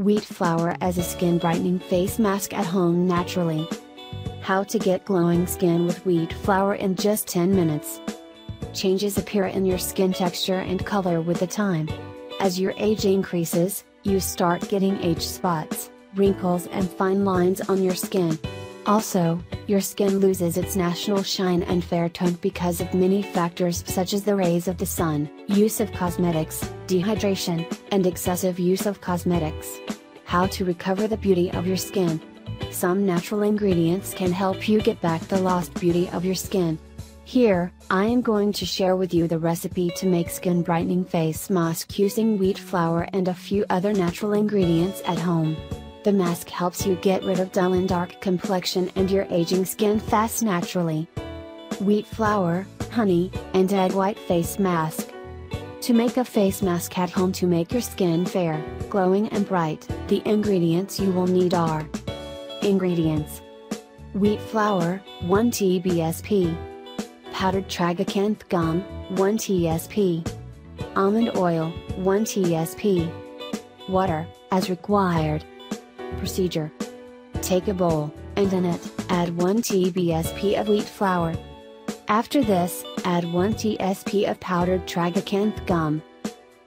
Wheat flour as a skin brightening face mask at home naturally. How to get glowing skin with wheat flour in just 10 minutes. Changes appear in your skin texture and color with the time. As your age increases, you start getting age spots, wrinkles and fine lines on your skin. Also, your skin loses its natural shine and fair tone because of many factors such as the rays of the sun, use of cosmetics, dehydration, and excessive use of cosmetics. How to recover the beauty of your skin. Some natural ingredients can help you get back the lost beauty of your skin. Here, I am going to share with you the recipe to make skin brightening face mask using wheat flour and a few other natural ingredients at home. The mask helps you get rid of dull and dark complexion and your aging skin fast naturally. Wheat flour, honey, and egg white face mask. To make a face mask at home to make your skin fair, glowing and bright, the ingredients you will need are: Ingredients: wheat flour, 1 tsp. Powdered tragacanth gum, 1 tsp. Almond oil, 1 tsp. Water, as required. Procedure: take a bowl, and in it, add 1 tsp of wheat flour. After this, add 1 tsp of powdered tragacanth gum.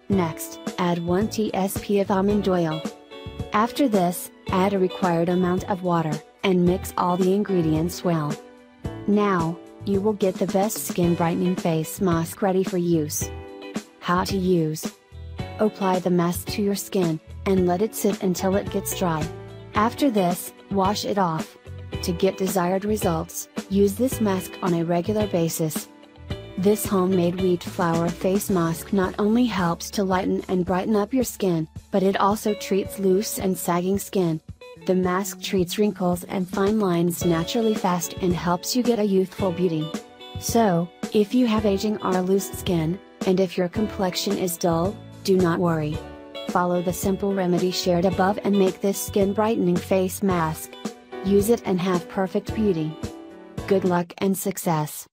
Next, add 1 tsp of almond oil. After this, add a required amount of water, and mix all the ingredients well. Now, you will get the best skin brightening face mask ready for use. How to use. Apply the mask to your skin, and let it sit until it gets dry. After this, wash it off. To get desired results, use this mask on a regular basis. This homemade wheat flour face mask not only helps to lighten and brighten up your skin, but it also treats loose and sagging skin. The mask treats wrinkles and fine lines naturally fast and helps you get a youthful beauty. So, if you have aging or loose skin, and if your complexion is dull, do not worry. Follow the simple remedy shared above and make this skin brightening face mask. Use it and have perfect beauty. Good luck and success.